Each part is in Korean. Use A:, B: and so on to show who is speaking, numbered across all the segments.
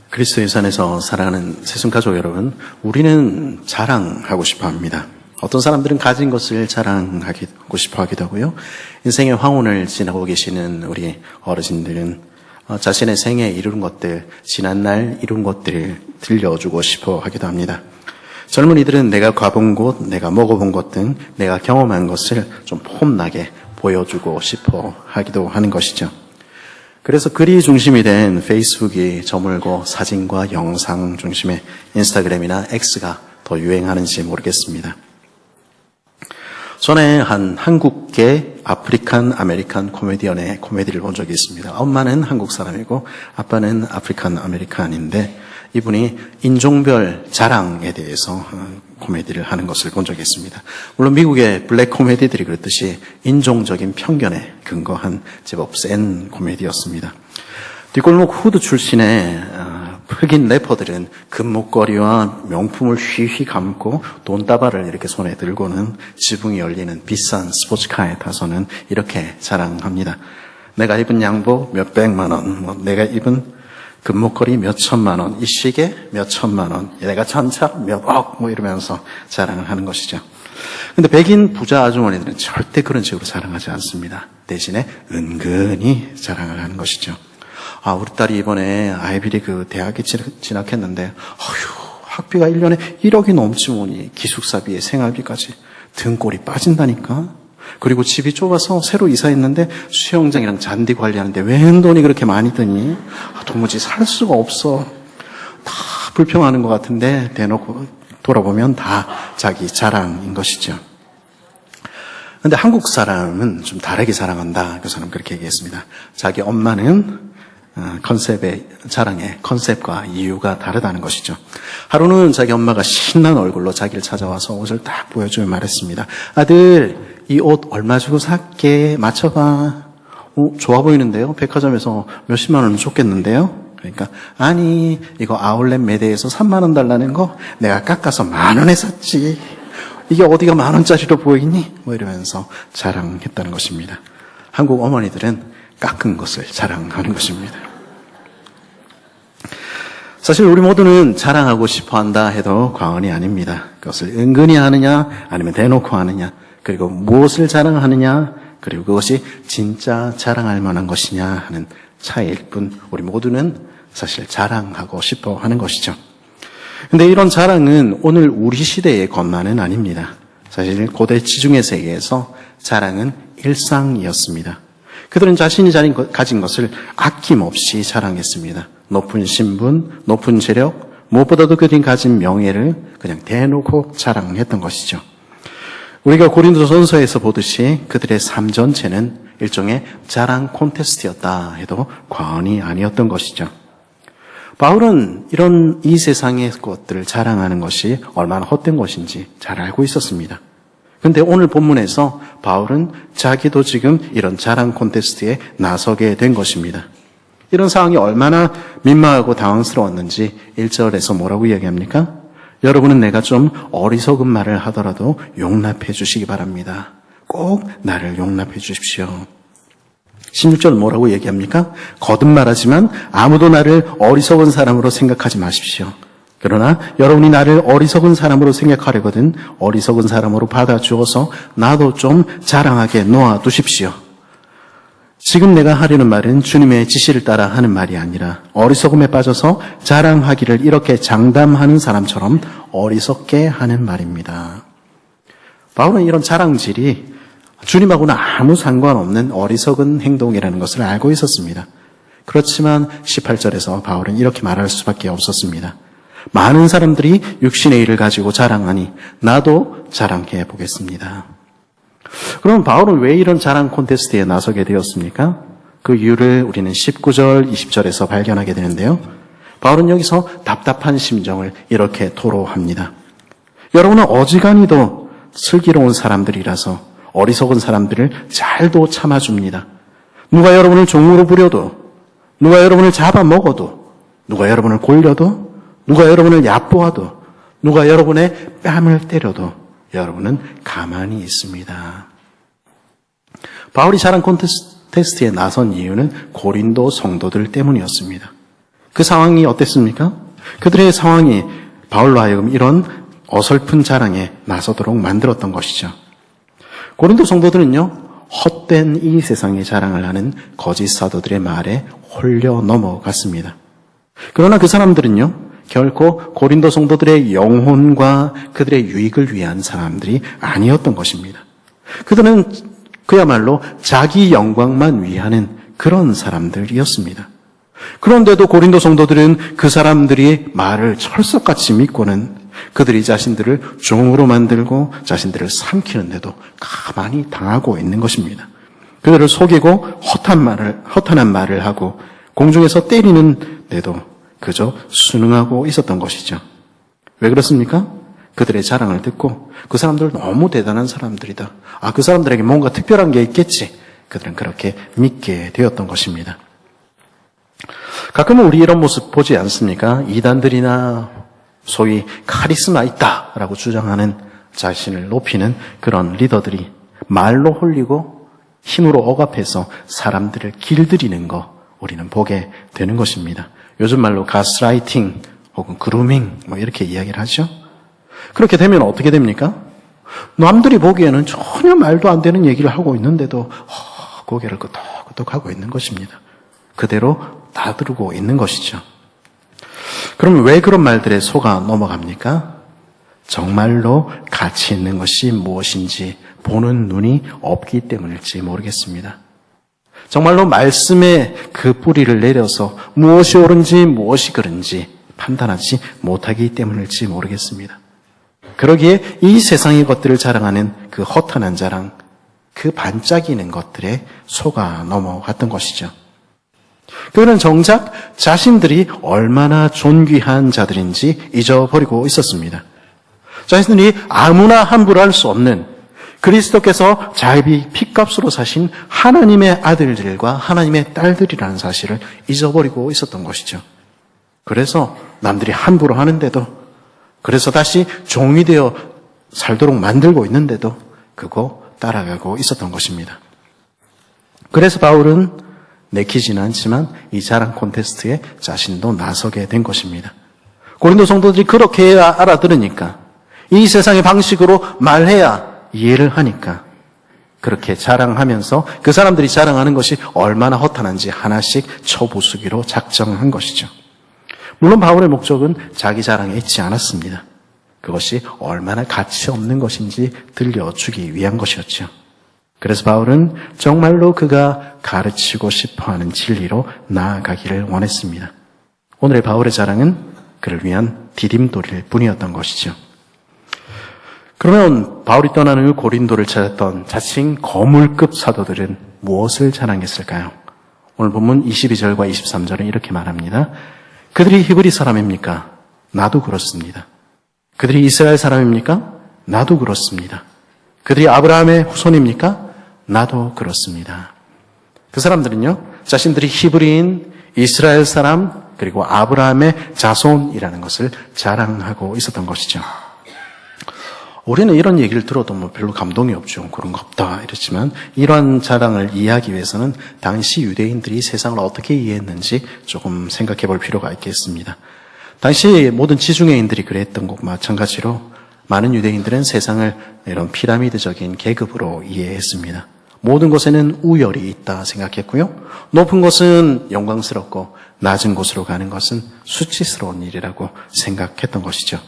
A: 그리스도 예수 안에서 사랑하는 새순가족 여러분, 우리는 자랑하고 싶어 합니다. 어떤 사람들은 가진 것을 자랑하고 싶어 하기도 하고요. 인생의 황혼을 지나고 계시는 우리 어르신들은 자신의 생에 이룬 것들, 지난날 이룬 것들을 들려주고 싶어 하기도 합니다. 젊은이들은 내가 가본 곳, 내가 먹어본 것 등 내가 경험한 것을 좀 폼나게 보여주고 싶어 하기도 하는 것이죠. 그래서 글이 중심이 된 페이스북이 저물고 사진과 영상 중심의 인스타그램이나 X가 더 유행하는지 모르겠습니다. 전에 한 한국계 아프리칸 아메리칸 코미디언의 코미디를 본 적이 있습니다. 엄마는 한국 사람이고 아빠는 아프리칸 아메리칸인데 이분이 인종별 자랑에 대해서 코미디를 하는 것을 본 적이 있습니다. 물론 미국의 블랙 코미디들이 그렇듯이 인종적인 편견에 근거한 제법 센 코미디였습니다. 뒷골목 후드 출신의 흑인 래퍼들은 금목걸이와 명품을 휘휘 감고 돈다발을 이렇게 손에 들고는 지붕이 열리는 비싼 스포츠카에 타서는 이렇게 자랑합니다. 내가 입은 양복 몇 백만 원, 내가 입은 금목걸이 몇 천만 원, 이 시계 몇 천만 원, 내가 전차 몇 억, 이러면서 자랑을 하는 것이죠. 근데 백인 부자 아주머니들은 절대 그런 식으로 자랑하지 않습니다. 대신에 은근히 자랑을 하는 것이죠. 우리 딸이 이번에 아이비리그 대학에 진학했는데, 학비가 1년에 1억이 넘지 뭐니, 기숙사비에 생활비까지 등골이 빠진다니까? 그리고 집이 좁아서 새로 이사했는데 수영장이랑 잔디 관리하는데 웬 돈이 그렇게 많이 드니? 도무지 살 수가 없어. 다 불평하는 것 같은데 대놓고 돌아보면 다 자기 자랑인 것이죠. 근데 한국 사람은 좀 다르게 자랑한다. 그 사람 그렇게 얘기했습니다. 자기 엄마는 컨셉의 자랑의 컨셉과 이유가 다르다는 것이죠. 하루는 자기 엄마가 신난 얼굴로 자기를 찾아와서 옷을 딱 보여주며 말했습니다. 아들, 이 옷 얼마 주고 살게? 맞춰봐. 좋아 보이는데요? 백화점에서 몇십만 원은 줬겠는데요? 그러니까 아니, 이거 아울렛 매대에서 3만 원 달라는 거 내가 깎아서 10,000원에 샀지. 이게 어디가 10,000원짜리로 보이니? 이러면서 자랑했다는 것입니다. 한국 어머니들은 깎은 것을 자랑하는 것입니다. 사실 우리 모두는 자랑하고 싶어 한다 해도 과언이 아닙니다. 그것을 은근히 하느냐 아니면 대놓고 하느냐, 그리고 무엇을 자랑하느냐, 그리고 그것이 진짜 자랑할 만한 것이냐 하는 차이일 뿐 우리 모두는 사실 자랑하고 싶어 하는 것이죠. 근데 이런 자랑은 오늘 우리 시대의 것만은 아닙니다. 사실 고대 지중해 세계에서 자랑은 일상이었습니다. 그들은 자신이 가진 것을 아낌없이 자랑했습니다. 높은 신분, 높은 재력, 무엇보다도 그들이 가진 명예를 그냥 대놓고 자랑했던 것이죠. 우리가 고린도전서에서 보듯이 그들의 삶 전체는 일종의 자랑 콘테스트였다 해도 과언이 아니었던 것이죠. 바울은 이런 이 세상의 것들을 자랑하는 것이 얼마나 헛된 것인지 잘 알고 있었습니다. 그런데 오늘 본문에서 바울은 자기도 지금 이런 자랑 콘테스트에 나서게 된 것입니다. 이런 상황이 얼마나 민망하고 당황스러웠는지 1절에서 뭐라고 이야기합니까? 여러분은 내가 좀 어리석은 말을 하더라도 용납해 주시기 바랍니다. 꼭 나를 용납해 주십시오. 16절 뭐라고 얘기합니까? 거듭말하지만 아무도 나를 어리석은 사람으로 생각하지 마십시오. 그러나 여러분이 나를 어리석은 사람으로 생각하려거든 어리석은 사람으로 받아주어서 나도 좀 자랑하게 놓아두십시오. 지금 내가 하려는 말은 주님의 지시를 따라 하는 말이 아니라 어리석음에 빠져서 자랑하기를 이렇게 장담하는 사람처럼 어리석게 하는 말입니다. 바울은 이런 자랑질이 주님하고는 아무 상관없는 어리석은 행동이라는 것을 알고 있었습니다. 그렇지만 18절에서 바울은 이렇게 말할 수밖에 없었습니다. 많은 사람들이 육신의 일을 가지고 자랑하니 나도 자랑해 보겠습니다. 그럼 바울은 왜 이런 자랑 콘테스트에 나서게 되었습니까? 그 이유를 우리는 19절, 20절에서 발견하게 되는데요. 바울은 여기서 답답한 심정을 이렇게 토로합니다. 여러분은 어지간히도 슬기로운 사람들이라서 어리석은 사람들을 잘도 참아줍니다. 누가 여러분을 종으로 부려도, 누가 여러분을 잡아먹어도, 누가 여러분을 골려도, 누가 여러분을 얕보아도, 누가 여러분의 뺨을 때려도 여러분은 가만히 있습니다. 바울이 자랑 콘테스트에 나선 이유는 고린도 성도들 때문이었습니다. 그 상황이 어땠습니까? 그들의 상황이 바울로 하여금 이런 어설픈 자랑에 나서도록 만들었던 것이죠. 고린도 성도들은요, 헛된 이 세상의 자랑을 하는 거짓 사도들의 말에 홀려 넘어갔습니다. 그러나 그 사람들은요, 결코 고린도 성도들의 영혼과 그들의 유익을 위한 사람들이 아니었던 것입니다. 그들은 그야말로 자기 영광만 위하는 그런 사람들이었습니다. 그런데도 고린도 성도들은 그 사람들이 말을 철석같이 믿고는 그들이 자신들을 종으로 만들고 자신들을 삼키는데도 가만히 당하고 있는 것입니다. 그들을 속이고 허탄한 말을 하고 공중에서 때리는데도 그저 순응하고 있었던 것이죠. 왜 그렇습니까? 그들의 자랑을 듣고 그 사람들 너무 대단한 사람들이다. 그 사람들에게 뭔가 특별한 게 있겠지. 그들은 그렇게 믿게 되었던 것입니다. 가끔은 우리 이런 모습 보지 않습니까? 이단들이나 소위 카리스마 있다라고 주장하는 자신을 높이는 그런 리더들이 말로 홀리고 힘으로 억압해서 사람들을 길들이는 거 우리는 보게 되는 것입니다. 요즘 말로 가스라이팅 혹은 그루밍 이렇게 이야기를 하죠. 그렇게 되면 어떻게 됩니까? 남들이 보기에는 전혀 말도 안 되는 얘기를 하고 있는데도 고개를 끄덕끄덕 하고 있는 것입니다. 그대로 다들고 있는 것이죠. 그러면 왜 그런 말들에 속아 넘어갑니까? 정말로 가치 있는 것이 무엇인지 보는 눈이 없기 때문일지 모르겠습니다. 정말로 말씀에 그 뿌리를 내려서 무엇이 옳은지 무엇이 그른지 판단하지 못하기 때문일지 모르겠습니다. 그러기에 이 세상의 것들을 자랑하는 그 허탄한 자랑, 그 반짝이는 것들에 속아 넘어갔던 것이죠. 그들은 정작 자신들이 얼마나 존귀한 자들인지 잊어버리고 있었습니다. 자신들이 아무나 함부로 할 수 없는 그리스도께서 자기 핏값으로 사신 하나님의 아들들과 하나님의 딸들이라는 사실을 잊어버리고 있었던 것이죠. 그래서 남들이 함부로 하는데도, 그래서 다시 종이 되어 살도록 만들고 있는데도 그거 따라가고 있었던 것입니다. 그래서 바울은 내키지는 않지만 이 자랑 콘테스트에 자신도 나서게 된 것입니다. 고린도 성도들이 그렇게 해야 알아들으니까, 이 세상의 방식으로 말해야 이해를 하니까 그렇게 자랑하면서 그 사람들이 자랑하는 것이 얼마나 허탄한지 하나씩 쳐부수기로 작정한 것이죠. 물론 바울의 목적은 자기 자랑에 있지 않았습니다. 그것이 얼마나 가치 없는 것인지 들려주기 위한 것이었죠. 그래서 바울은 정말로 그가 가르치고 싶어하는 진리로 나아가기를 원했습니다. 오늘의 바울의 자랑은 그를 위한 디딤돌일 뿐이었던 것이죠. 그러면 바울이 떠나는 후 고린도를 찾았던 자칭 거물급 사도들은 무엇을 자랑했을까요? 오늘 본문 22절과 23절은 이렇게 말합니다. 그들이 히브리 사람입니까? 나도 그렇습니다. 그들이 이스라엘 사람입니까? 나도 그렇습니다. 그들이 아브라함의 후손입니까? 나도 그렇습니다. 그 사람들은요, 자신들이 히브리인 이스라엘 사람 그리고 아브라함의 자손이라는 것을 자랑하고 있었던 것이죠. 우리는 이런 얘기를 들어도 별로 감동이 없죠. 그런 거 없다 이랬지만 이러한 자랑을 이해하기 위해서는 당시 유대인들이 세상을 어떻게 이해했는지 조금 생각해 볼 필요가 있겠습니다. 당시 모든 지중해인들이 그랬던 것과 마찬가지로 많은 유대인들은 세상을 이런 피라미드적인 계급으로 이해했습니다. 모든 곳에는 우열이 있다 생각했고요. 높은 곳은 영광스럽고 낮은 곳으로 가는 것은 수치스러운 일이라고 생각했던 것이죠.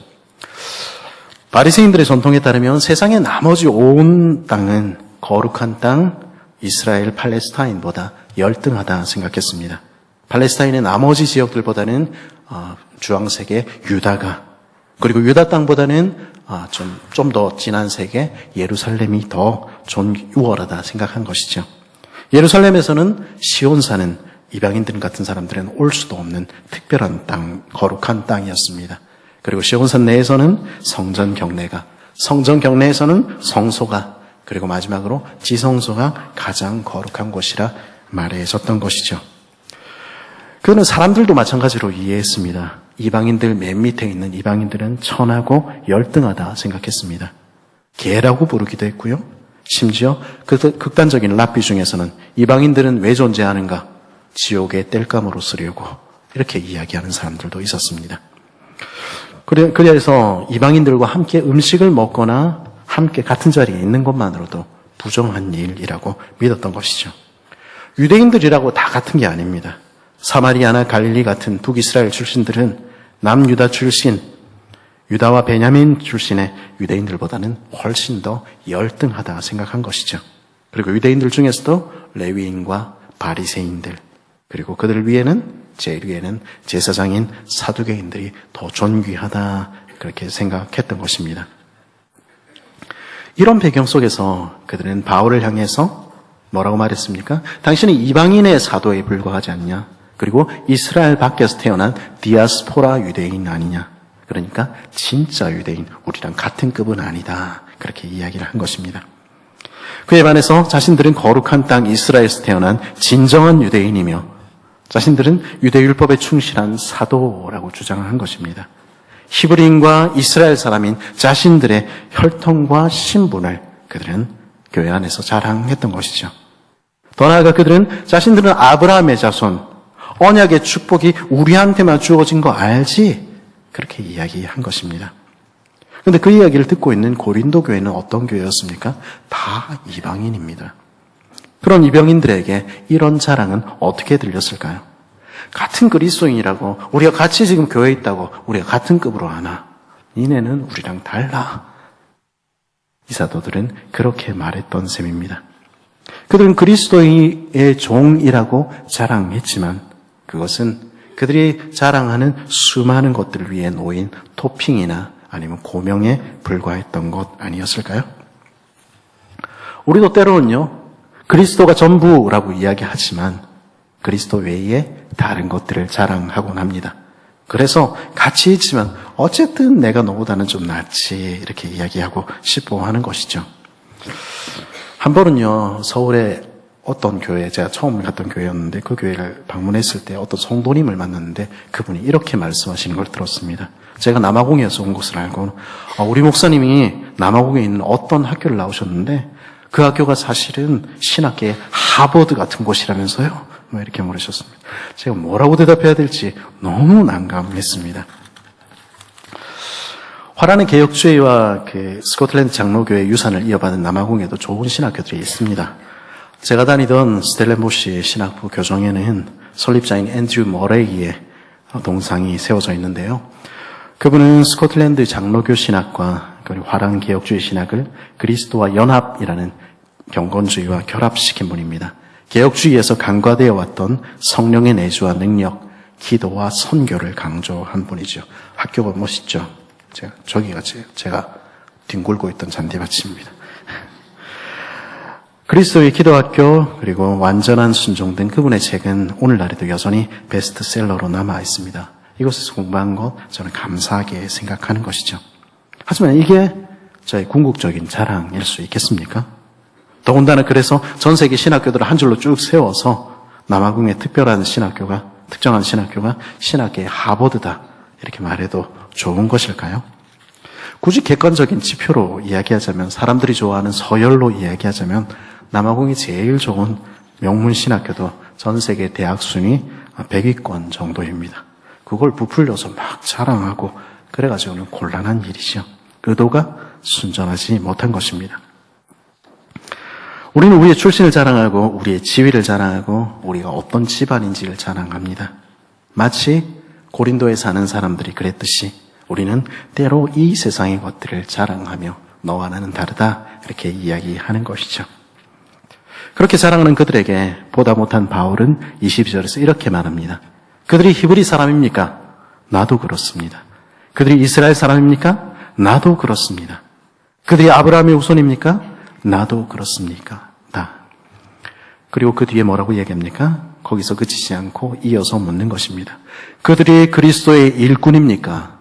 A: 바리새인들의 전통에 따르면 세상의 나머지 온 땅은 거룩한 땅 이스라엘 팔레스타인보다 열등하다 생각했습니다. 팔레스타인의 나머지 지역들보다는 주황색의 유다가, 그리고 유다 땅보다는 좀 더 진한 색의 예루살렘이 더 우월하다 생각한 것이죠. 예루살렘에서는 시온산은 이방인들 같은 사람들은 올 수도 없는 특별한 땅, 거룩한 땅이었습니다. 그리고 시온산 내에서는 성전 경내에서는 성소가, 그리고 마지막으로 지성소가 가장 거룩한 곳이라 말해졌던 것이죠. 그는 사람들도 마찬가지로 이해했습니다. 이방인들 맨 밑에 있는 이방인들은 천하고 열등하다 생각했습니다. 개라고 부르기도 했고요. 심지어 그 극단적인 랍비 중에서는 이방인들은 왜 존재하는가? 지옥의 땔감으로 쓰려고 이렇게 이야기하는 사람들도 있었습니다. 그래서 이방인들과 함께 음식을 먹거나 함께 같은 자리에 있는 것만으로도 부정한 일이라고 믿었던 것이죠. 유대인들이라고 다 같은 게 아닙니다. 사마리아나 갈릴리 같은 북이스라엘 출신들은 남유다 출신, 유다와 베냐민 출신의 유대인들보다는 훨씬 더 열등하다 생각한 것이죠. 그리고 유대인들 중에서도 레위인과 바리새인들, 그리고 그들 위에는 제일 위에는 제사장인 사두개인들이 더 존귀하다 그렇게 생각했던 것입니다. 이런 배경 속에서 그들은 바울을 향해서 뭐라고 말했습니까? 당신은 이방인의 사도에 불과하지 않냐? 그리고 이스라엘 밖에서 태어난 디아스포라 유대인 아니냐? 그러니까 진짜 유대인, 우리랑 같은 급은 아니다. 그렇게 이야기를 한 것입니다. 그에 반해서 자신들은 거룩한 땅 이스라엘에서 태어난 진정한 유대인이며 자신들은 유대율법에 충실한 사도라고 주장을 한 것입니다. 히브리인과 이스라엘 사람인 자신들의 혈통과 신분을 그들은 교회 안에서 자랑했던 것이죠. 더 나아가 그들은 자신들은 아브라함의 자손, 언약의 축복이 우리한테만 주어진 거 알지? 그렇게 이야기한 것입니다. 그런데 그 이야기를 듣고 있는 고린도 교회는 어떤 교회였습니까? 다 이방인입니다. 그런 이방인들에게 이런 자랑은 어떻게 들렸을까요? 같은 그리스도인이라고, 우리가 같이 지금 교회에 있다고 우리가 같은 급으로 하나? 니네는 우리랑 달라. 이 사도들은 그렇게 말했던 셈입니다. 그들은 그리스도의 종이라고 자랑했지만 그것은 그들이 자랑하는 수많은 것들을 위해 놓인 토핑이나 아니면 고명에 불과했던 것 아니었을까요? 우리도 때로는요, 그리스도가 전부라고 이야기하지만 그리스도 외에 다른 것들을 자랑하곤 합니다. 그래서 같이 있지만 어쨌든 내가 너보다는 좀 낫지 이렇게 이야기하고 싶어 하는 것이죠. 한 번은요, 서울에 어떤 교회, 제가 처음 갔던 교회였는데 그 교회를 방문했을 때 어떤 성도님을 만났는데 그분이 이렇게 말씀하시는 걸 들었습니다. 제가 남아공에서 온 것을 알고 우리 목사님이 남아공에 있는 어떤 학교를 나오셨는데 그 학교가 사실은 신학계의 하버드 같은 곳이라면서요. 이렇게 물으셨습니다. 제가 뭐라고 대답해야 될지 너무 난감했습니다. 화란의 개혁주의와 그 스코틀랜드 장로교회 유산을 이어받은 남아공에도 좋은 신학교들이 있습니다. 제가 다니던 스텔렌보시 신학부 교정에는 설립자인 앤드류 머레이의 동상이 세워져 있는데요. 그분은 스코틀랜드 장로교 신학과 그리고 화란 개혁주의 신학을 그리스도와 연합이라는 경건주의와 결합시킨 분입니다. 개혁주의에서 간과되어 왔던 성령의 내주와 능력, 기도와 선교를 강조한 분이죠. 학교가 멋있죠. 저기가 제가 뒹굴고 있던 잔디밭입니다. 그리스도의 기도학교 그리고 완전한 순종 등 그분의 책은 오늘날에도 여전히 베스트셀러로 남아 있습니다. 이곳에서 공부한 것 저는 감사하게 생각하는 것이죠. 하지만 이게 저의 궁극적인 자랑일 수 있겠습니까? 더군다나 그래서 전 세계 신학교들을 한 줄로 쭉 세워서 남아공의 특별한 신학교가, 특정한 신학교가 신학계의 하버드다 이렇게 말해도 좋은 것일까요? 굳이 객관적인 지표로 이야기하자면, 사람들이 좋아하는 서열로 이야기하자면 남아공이 제일 좋은 명문 신학교도 전 세계 대학 순위 100위권 정도입니다. 그걸 부풀려서 막 자랑하고 그래가지고는 곤란한 일이죠. 의도가 순전하지 못한 것입니다. 우리는 우리의 출신을 자랑하고 우리의 지위를 자랑하고 우리가 어떤 집안인지를 자랑합니다. 마치 고린도에 사는 사람들이 그랬듯이 우리는 때로 이 세상의 것들을 자랑하며 너와 나는 다르다 이렇게 이야기하는 것이죠. 그렇게 자랑하는 그들에게 보다 못한 바울은 22절에서 이렇게 말합니다. 그들이 히브리 사람입니까? 나도 그렇습니다. 그들이 이스라엘 사람입니까? 나도 그렇습니다. 그들이 아브라함의 후손입니까? 나도 그렇습니까? 다. 그리고 그 뒤에 뭐라고 얘기합니까? 거기서 그치지 않고 이어서 묻는 것입니다. 그들이 그리스도의 일꾼입니까?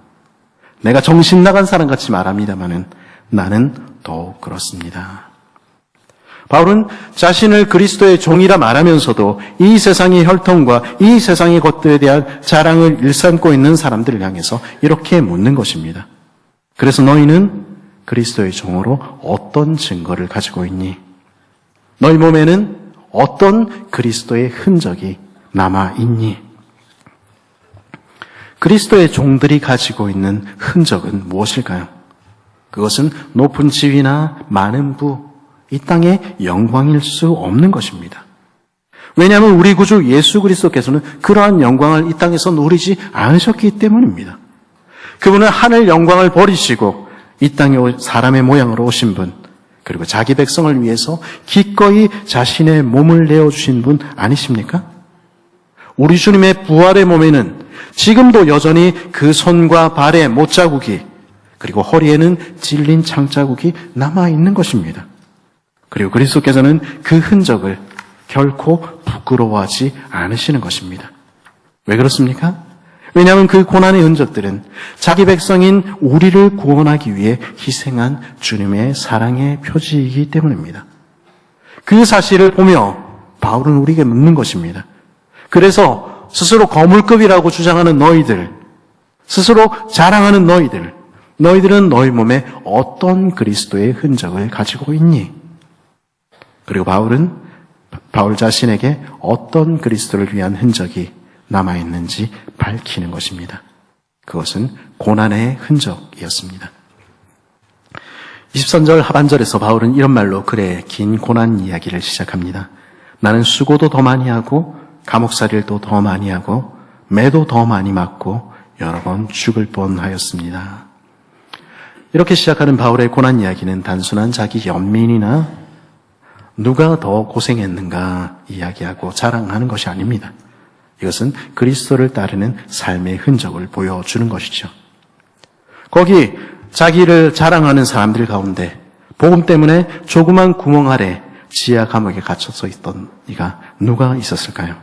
A: 내가 정신 나간 사람 같이 말합니다마는 나는 더욱 그렇습니다. 바울은 자신을 그리스도의 종이라 말하면서도 이 세상의 혈통과 이 세상의 것들에 대한 자랑을 일삼고 있는 사람들을 향해서 이렇게 묻는 것입니다. 그래서 너희는 그리스도의 종으로 어떤 증거를 가지고 있니? 너희 몸에는 어떤 그리스도의 흔적이 남아 있니? 그리스도의 종들이 가지고 있는 흔적은 무엇일까요? 그것은 높은 지위나 많은 부, 이 땅의 영광일 수 없는 것입니다. 왜냐하면 우리 구주 예수 그리스도께서는 그러한 영광을 이 땅에서 누리지 않으셨기 때문입니다. 그분은 하늘 영광을 버리시고 이 땅에 사람의 모양으로 오신 분, 그리고 자기 백성을 위해서 기꺼이 자신의 몸을 내어주신 분 아니십니까? 우리 주님의 부활의 몸에는 지금도 여전히 그 손과 발의 못자국이, 그리고 허리에는 찔린 창자국이 남아있는 것입니다. 그리고 그리스도께서는 그 흔적을 결코 부끄러워하지 않으시는 것입니다. 왜 그렇습니까? 왜냐하면 그 고난의 흔적들은 자기 백성인 우리를 구원하기 위해 희생한 주님의 사랑의 표지이기 때문입니다. 그 사실을 보며 바울은 우리에게 묻는 것입니다. 그래서 스스로 거물급이라고 주장하는 너희들, 스스로 자랑하는 너희들은 너희 몸에 어떤 그리스도의 흔적을 가지고 있니? 그리고 바울 자신에게 어떤 그리스도를 위한 흔적이 남아있는지 밝히는 것입니다. 그것은 고난의 흔적이었습니다. 23절 하반절에서 바울은 이런 말로 글의 긴 고난 이야기를 시작합니다. 나는 수고도 더 많이 하고 감옥살이도 더 많이 하고 매도 더 많이 맞고 여러 번 죽을 뻔하였습니다. 이렇게 시작하는 바울의 고난 이야기는 단순한 자기 연민이나 누가 더 고생했는가 이야기하고 자랑하는 것이 아닙니다. 이것은 그리스도를 따르는 삶의 흔적을 보여주는 것이죠. 거기 자기를 자랑하는 사람들 가운데 복음 때문에 조그만 구멍 아래 지하 감옥에 갇혀서 있던 이가 누가 있었을까요?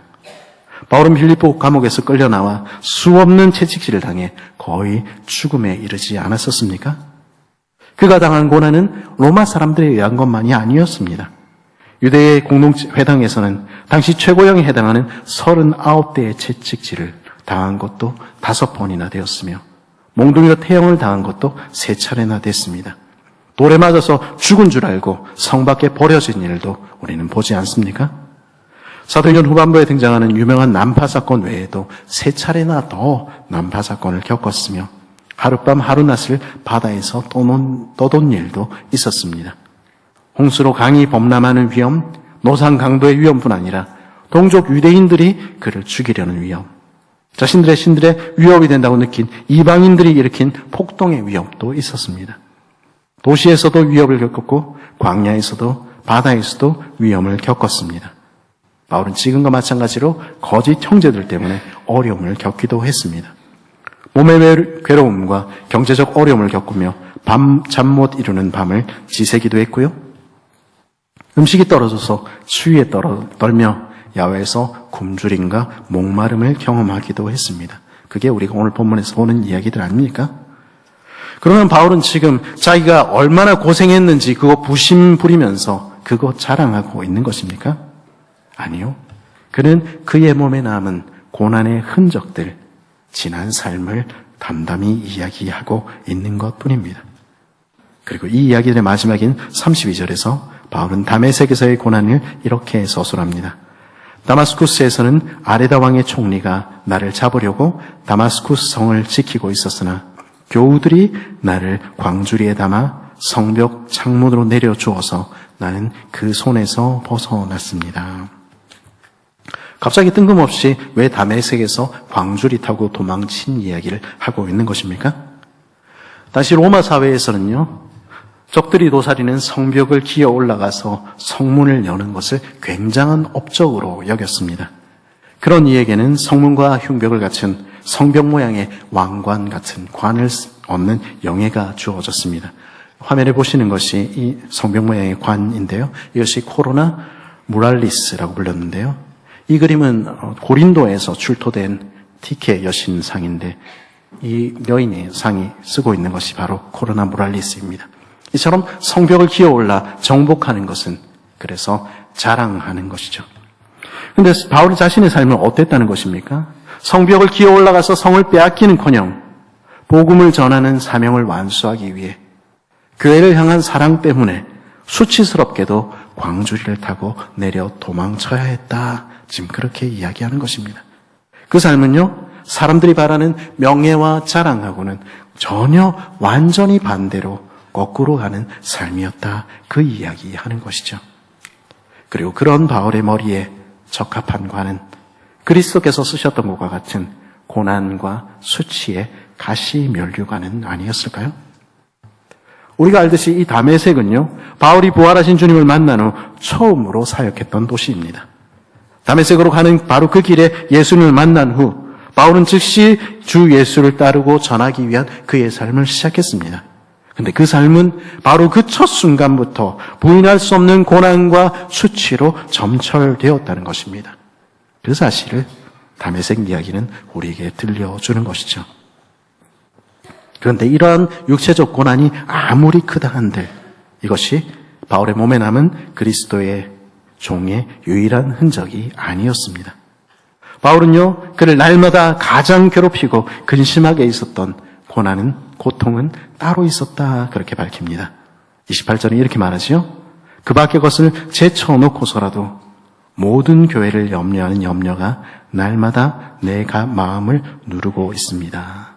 A: 바울은 빌립보 감옥에서 끌려나와 수없는 채찍질을 당해 거의 죽음에 이르지 않았었습니까? 그가 당한 고난은 로마 사람들에 의한 것만이 아니었습니다. 유대의 공동회당에서는 당시 최고형에 해당하는 39대의 채찍질을 당한 것도 5번이나 되었으며 몽둥이로 태형을 당한 것도 3차례나 됐습니다. 돌에 맞아서 죽은 줄 알고 성 밖에 버려진 일도 우리는 보지 않습니까? 사도행전 후반부에 등장하는 유명한 난파 사건 외에도 3차례나 더 난파 사건을 겪었으며 하룻밤 하루낮을 바다에서 떠돈 일도 있었습니다. 홍수로 강이 범람하는 위험, 노상 강도의 위험뿐 아니라 동족 유대인들이 그를 죽이려는 위험, 자신들의 신들의 위협이 된다고 느낀 이방인들이 일으킨 폭동의 위협도 있었습니다. 도시에서도 위협을 겪었고 광야에서도 바다에서도 위험을 겪었습니다. 바울은 지금과 마찬가지로 거짓 형제들 때문에 어려움을 겪기도 했습니다. 몸의 괴로움과 경제적 어려움을 겪으며 잠 못 이루는 밤을 지새기도 했고요. 음식이 떨어져서 추위에 떨며 야외에서 굶주림과 목마름을 경험하기도 했습니다. 그게 우리가 오늘 본문에서 보는 이야기들 아닙니까? 그러면 바울은 지금 자기가 얼마나 고생했는지 그거 부심 부리면서 그거 자랑하고 있는 것입니까? 아니요. 그는 그의 몸에 남은 고난의 흔적들, 지난 삶을 담담히 이야기하고 있는 것뿐입니다. 그리고 이 이야기들의 마지막인 32절에서 바울은 다메섹에서의 고난을 이렇게 서술합니다. 다마스쿠스에서는 아레다 왕의 총리가 나를 잡으려고 다마스쿠스 성을 지키고 있었으나 교우들이 나를 광주리에 담아 성벽 창문으로 내려주어서 나는 그 손에서 벗어났습니다. 갑자기 뜬금없이 왜 다메섹에서 광주리 타고 도망친 이야기를 하고 있는 것입니까? 당시 로마 사회에서는요, 적들이 도사리는 성벽을 기어 올라가서 성문을 여는 것을 굉장한 업적으로 여겼습니다. 그런 이에게는 성문과 흉벽을 갖춘 성벽 모양의 왕관 같은 관을 얻는 영예가 주어졌습니다. 화면에 보시는 것이 이 성벽 모양의 관인데요. 이것이 코로나 무랄리스라고 불렸는데요. 이 그림은 고린도에서 출토된 티케 여신상인데 이 여인의 상이 쓰고 있는 것이 바로 코로나 무랄리스입니다. 이처럼 성벽을 기어올라 정복하는 것은 그래서 자랑하는 것이죠. 그런데 바울 자신의 삶은 어땠다는 것입니까? 성벽을 기어올라가서 성을 빼앗기는커녕 복음을 전하는 사명을 완수하기 위해 교회를 향한 사랑 때문에 수치스럽게도 광주리를 타고 내려 도망쳐야 했다. 지금 그렇게 이야기하는 것입니다. 그 삶은요, 사람들이 바라는 명예와 자랑하고는 전혀 완전히 반대로 거꾸로 가는 삶이었다. 그 이야기하는 것이죠. 그리고 그런 바울의 머리에 적합한 관은 그리스도께서 쓰셨던 것과 같은 고난과 수치의 가시면류관은 아니었을까요? 우리가 알듯이 이 다메섹은요, 바울이 부활하신 주님을 만난 후 처음으로 사역했던 도시입니다. 다메섹으로 가는 바로 그 길에 예수님을 만난 후 바울은 즉시 주 예수를 따르고 전하기 위한 그의 삶을 시작했습니다. 근데 그 삶은 바로 그 첫 순간부터 부인할 수 없는 고난과 수치로 점철되었다는 것입니다. 그 사실을 다메섹 이야기는 우리에게 들려주는 것이죠. 그런데 이러한 육체적 고난이 아무리 크다 한들 이것이 바울의 몸에 남은 그리스도의 종의 유일한 흔적이 아니었습니다. 바울은요, 그를 날마다 가장 괴롭히고 근심하게 있었던 고통은 따로 있었다. 그렇게 밝힙니다. 28절에 이렇게 말하지요. 그 밖의 것을 제쳐놓고서라도 모든 교회를 염려하는 염려가 날마다 내 마음을 누르고 있습니다.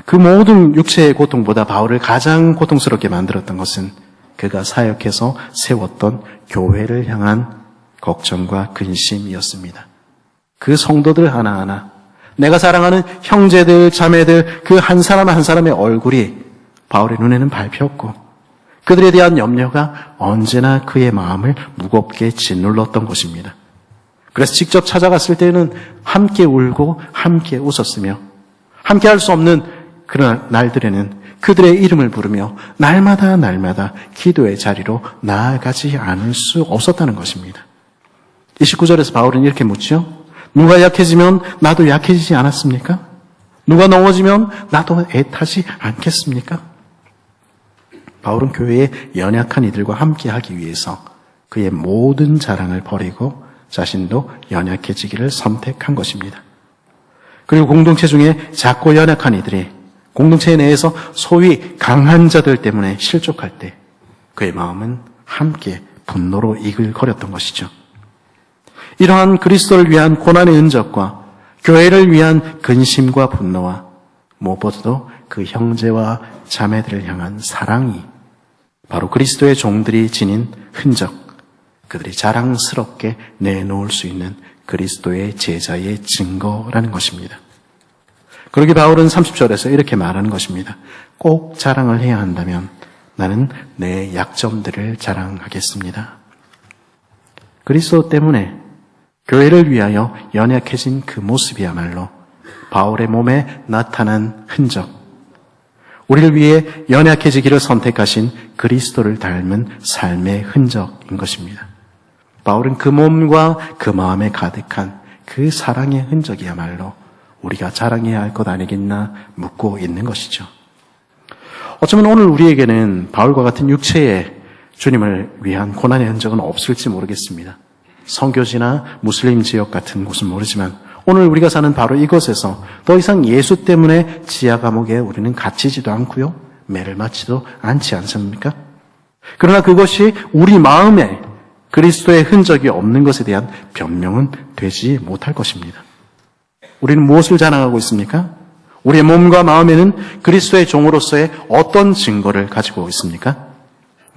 A: 그 모든 육체의 고통보다 바울을 가장 고통스럽게 만들었던 것은 그가 사역해서 세웠던 교회를 향한 걱정과 근심이었습니다. 그 성도들 하나하나, 내가 사랑하는 형제들, 자매들, 그 한 사람 한 사람의 얼굴이 바울의 눈에는 밟혔고 그들에 대한 염려가 언제나 그의 마음을 무겁게 짓눌렀던 것입니다. 그래서 직접 찾아갔을 때는 함께 울고 함께 웃었으며 함께 할 수 없는 그런 날들에는 그들의 이름을 부르며 날마다 기도의 자리로 나아가지 않을 수 없었다는 것입니다. 29절에서 바울은 이렇게 묻죠. 누가 약해지면 나도 약해지지 않았습니까? 누가 넘어지면 나도 애타지 않겠습니까? 바울은 교회의 연약한 이들과 함께하기 위해서 그의 모든 자랑을 버리고 자신도 연약해지기를 선택한 것입니다. 그리고 공동체 중에 작고 연약한 이들이 공동체 내에서 소위 강한 자들 때문에 실족할 때 그의 마음은 함께 분노로 이글거렸던 것이죠. 이러한 그리스도를 위한 고난의 흔적과 교회를 위한 근심과 분노와 무엇보다도 그 형제와 자매들을 향한 사랑이 바로 그리스도의 종들이 지닌 흔적, 그들이 자랑스럽게 내놓을 수 있는 그리스도의 제자의 증거라는 것입니다. 그러기 바울은 30절에서 이렇게 말하는 것입니다. 꼭 자랑을 해야 한다면 나는 내 약점들을 자랑하겠습니다. 그리스도 때문에 교회를 위하여 연약해진 그 모습이야말로 바울의 몸에 나타난 흔적, 우리를 위해 연약해지기를 선택하신 그리스도를 닮은 삶의 흔적인 것입니다. 바울은 그 몸과 그 마음에 가득한 그 사랑의 흔적이야말로 우리가 자랑해야 할 것 아니겠나 묻고 있는 것이죠. 어쩌면 오늘 우리에게는 바울과 같은 육체의 주님을 위한 고난의 흔적은 없을지 모르겠습니다. 선교지나 무슬림 지역 같은 곳은 모르지만 오늘 우리가 사는 바로 이곳에서 더 이상 예수 때문에 지하 감옥에 우리는 갇히지도 않고요. 매를 맞지도 않지 않습니까? 그러나 그것이 우리 마음에 그리스도의 흔적이 없는 것에 대한 변명은 되지 못할 것입니다. 우리는 무엇을 자랑하고 있습니까? 우리의 몸과 마음에는 그리스도의 종으로서의 어떤 증거를 가지고 있습니까?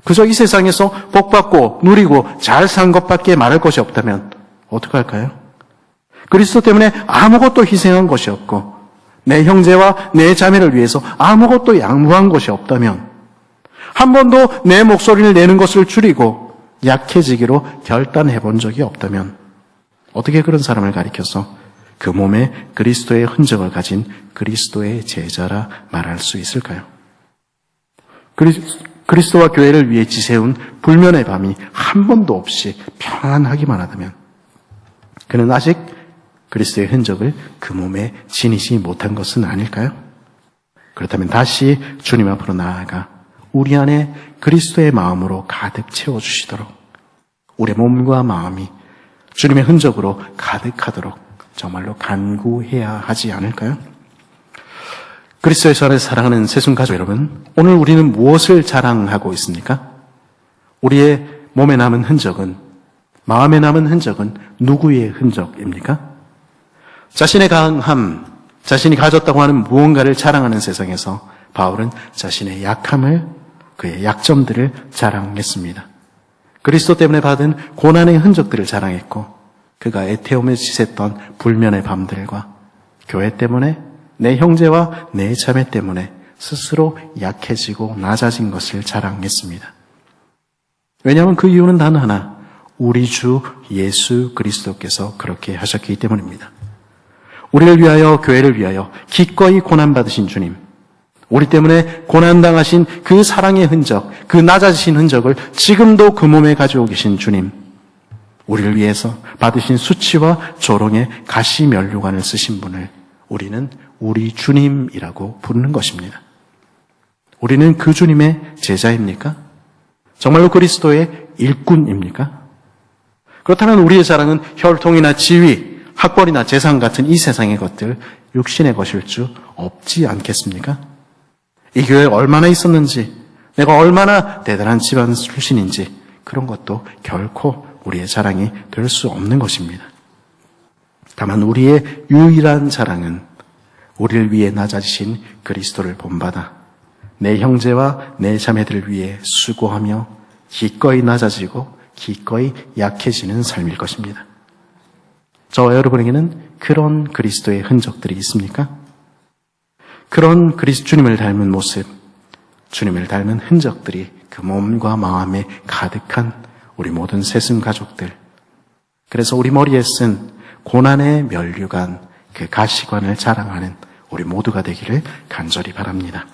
A: 그저 이 세상에서 복받고 누리고 잘 산 것밖에 말할 것이 없다면 어떡할까요? 그리스도 때문에 아무것도 희생한 것이 없고 내 형제와 내 자매를 위해서 아무것도 양보한 것이 없다면 한 번도 내 목소리를 내는 것을 줄이고 약해지기로 결단해 본 적이 없다면 어떻게 그런 사람을 가리켜서 그 몸에 그리스도의 흔적을 가진 그리스도의 제자라 말할 수 있을까요? 그리스도와 교회를 위해 지새운 불면의 밤이 한 번도 없이 평안하기만 하다면 그는 아직 그리스도의 흔적을 그 몸에 지니지 못한 것은 아닐까요? 그렇다면 다시 주님 앞으로 나아가 우리 안에 그리스도의 마음으로 가득 채워주시도록 우리의 몸과 마음이 주님의 흔적으로 가득하도록 정말로 간구해야 하지 않을까요? 그리스도의 안에서 사랑하는 새순가족 여러분, 오늘 우리는 무엇을 자랑하고 있습니까? 우리의 몸에 남은 흔적은, 마음에 남은 흔적은 누구의 흔적입니까? 자신의 강함, 자신이 가졌다고 하는 무언가를 자랑하는 세상에서 바울은 자신의 약함을, 그의 약점들을 자랑했습니다. 그리스도 때문에 받은 고난의 흔적들을 자랑했고, 그가 에테움에 지샜던 불면의 밤들과 교회 때문에, 내 형제와 내 자매 때문에 스스로 약해지고 낮아진 것을 자랑했습니다. 왜냐하면 그 이유는 단 하나, 우리 주 예수 그리스도께서 그렇게 하셨기 때문입니다. 우리를 위하여, 교회를 위하여 기꺼이 고난받으신 주님, 우리 때문에 고난당하신 그 사랑의 흔적, 그 낮아지신 흔적을 지금도 그 몸에 가지고 계신 주님, 우리를 위해서 받으신 수치와 조롱의 가시면류관을 쓰신 분을 우리는 우리 주님이라고 부르는 것입니다. 우리는 그 주님의 제자입니까? 정말로 그리스도의 일꾼입니까? 그렇다면 우리의 자랑은 혈통이나 지위, 학벌이나 재산 같은 이 세상의 것들, 육신의 것일 수 없지 않겠습니까? 이 교회에 얼마나 있었는지, 내가 얼마나 대단한 집안 출신인지, 그런 것도 결코 우리의 자랑이 될 수 없는 것입니다. 다만 우리의 유일한 자랑은 우리를 위해 낮아지신 그리스도를 본받아 내 형제와 내 자매들을 위해 수고하며 기꺼이 낮아지고 기꺼이 약해지는 삶일 것입니다. 저와 여러분에게는 그런 그리스도의 흔적들이 있습니까? 그런 주님을 닮은 모습, 주님을 닮은 흔적들이 그 몸과 마음에 가득한 우리 모든 세승 가족들, 그래서 우리 머리에 쓴 고난의 면류관, 그 가시관을 자랑하는 우리 모두가 되기를 간절히 바랍니다.